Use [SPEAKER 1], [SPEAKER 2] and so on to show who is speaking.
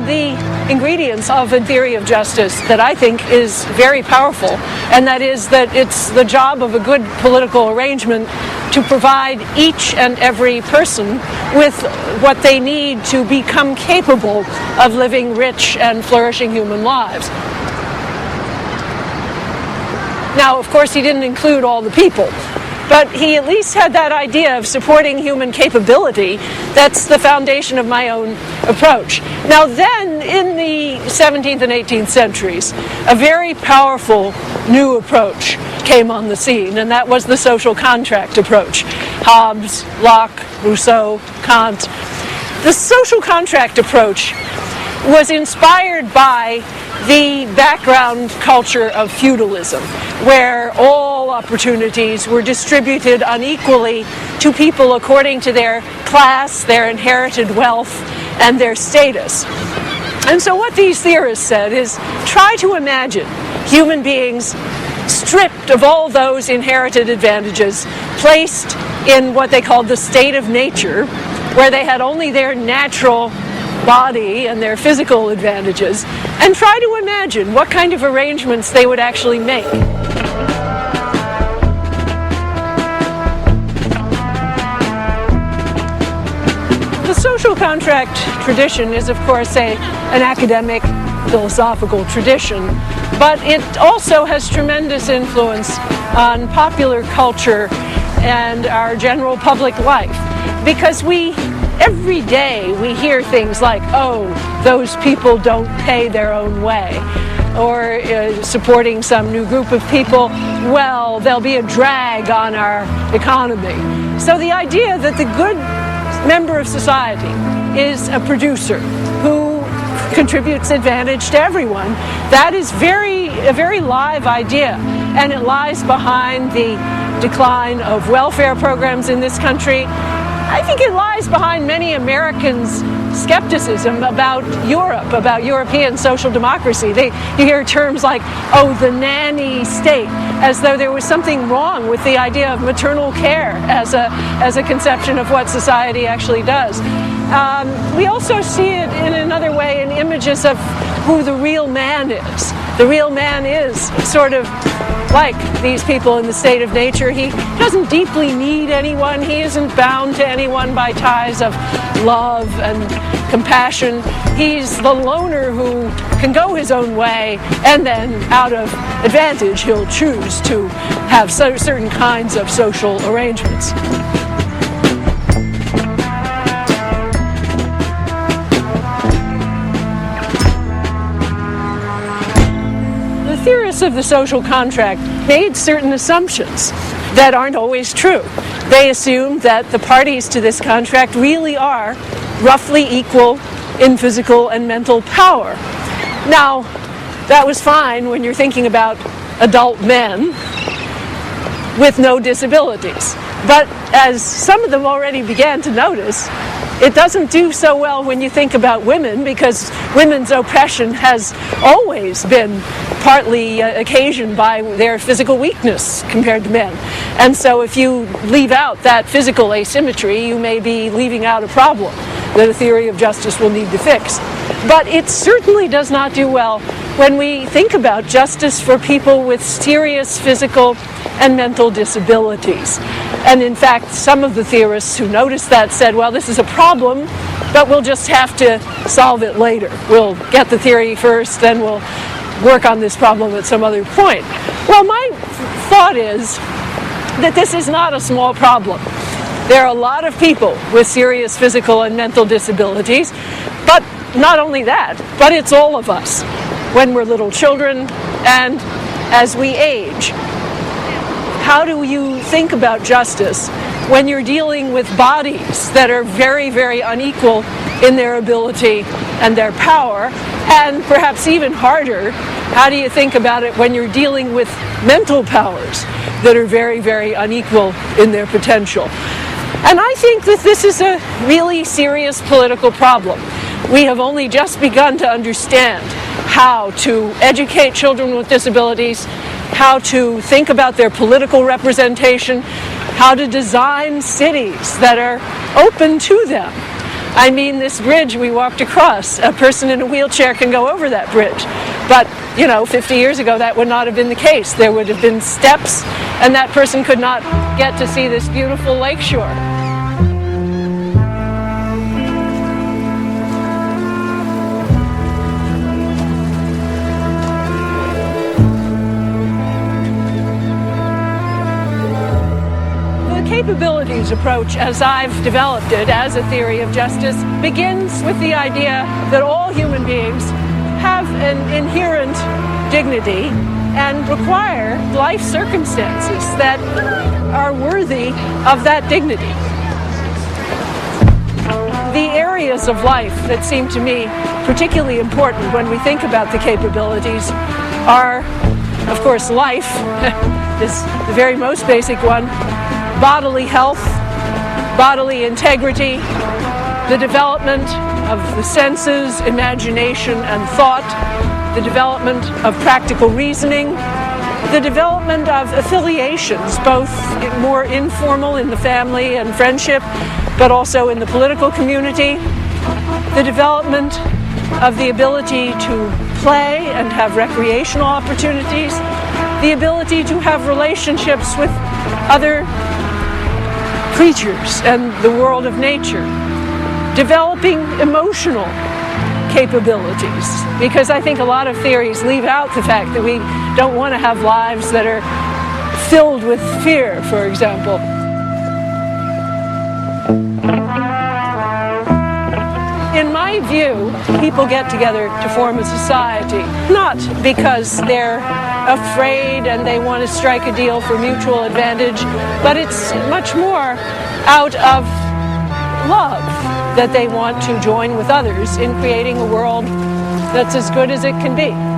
[SPEAKER 1] the ingredients of a theory of justice that I think is very powerful, and that is that it's the job of a good political arrangement to provide each and every person with what they need to become capable of living rich and flourishing human lives. Now, of course, he didn't include all the people, but he at least had that idea of supporting human capability. That's the foundation of my own approach. Now then, in the 17th and 18th centuries, a very powerful new approach came on the scene, and that was the social contract approach. Hobbes, Locke, Rousseau, Kant. The social contract approach was inspired by the background culture of feudalism, where all opportunities were distributed unequally to people according to their class, their inherited wealth, and their status. And so what these theorists said is, try to imagine human beings stripped of all those inherited advantages, placed in what they called the state of nature, where they had only their natural body and their physical advantages, and try to imagine what kind of arrangements they would actually make. The social contract tradition is, of course, an academic philosophical tradition, but it also has tremendous influence on popular culture and our general public life, because every day we hear things like, oh, those people don't pay their own way, or supporting some new group of people, well, there'll be a drag on our economy. So the idea that the good member of society is a producer who contributes advantage to everyone, that is a very live idea, and it lies behind the decline of welfare programs in this country. I think it lies behind many Americans' skepticism about Europe, about European social democracy. You hear terms like, oh, the nanny state, as though there was something wrong with the idea of maternal care as a conception of what society actually does. We also see it in another way in images of who the real man is. The real man is sort of like these people in the state of nature. He doesn't deeply need anyone. He isn't bound to anyone by ties of love and compassion. He's the loner who can go his own way, and then out of advantage he'll choose to have certain kinds of social arrangements. Theorists of the social contract made certain assumptions that aren't always true. They assumed that the parties to this contract really are roughly equal in physical and mental power. Now, that was fine when you're thinking about adult men with no disabilities. But as some of them already began to notice, it doesn't do so well when you think about women, because women's oppression has always been partly occasioned by their physical weakness compared to men. And so if you leave out that physical asymmetry, you may be leaving out a problem that a theory of justice will need to fix. But it certainly does not do well when we think about justice for people with serious physical and mental disabilities. And in fact, some of the theorists who noticed that said, well, this is a problem, but we'll just have to solve it later. We'll get the theory first, then we'll work on this problem at some other point. Well, my thought is that this is not a small problem. There are a lot of people with serious physical and mental disabilities, but not only that, but it's all of us when we're little children and as we age. How do you think about justice when you're dealing with bodies that are very, very unequal in their ability and their power? And perhaps even harder, how do you think about it when you're dealing with mental powers that are very, very unequal in their potential? And I think that this is a really serious political problem. We have only just begun to understand how to educate children with disabilities, how to think about their political representation, how to design cities that are open to them. I mean this bridge we walked across. A person in a wheelchair can go over that bridge. But, 50 years ago that would not have been the case. There would have been steps, and that person could not get to see this beautiful lakeshore. Capabilities approach, as I've developed it as a theory of justice, begins with the idea that all human beings have an inherent dignity and require life circumstances that are worthy of that dignity. The areas of life that seem to me particularly important when we think about the capabilities are, of course, life is the very most basic one, bodily health, bodily integrity, the development of the senses, imagination, and thought, the development of practical reasoning, the development of affiliations, both more informal in the family and friendship, but also in the political community, the development of the ability to play and have recreational opportunities, the ability to have relationships with other creatures and the world of nature, developing emotional capabilities, because I think a lot of theories leave out the fact that we don't want to have lives that are filled with fear, for example. In my view, people get together to form a society, not because they're afraid and they want to strike a deal for mutual advantage, but it's much more out of love that they want to join with others in creating a world that's as good as it can be.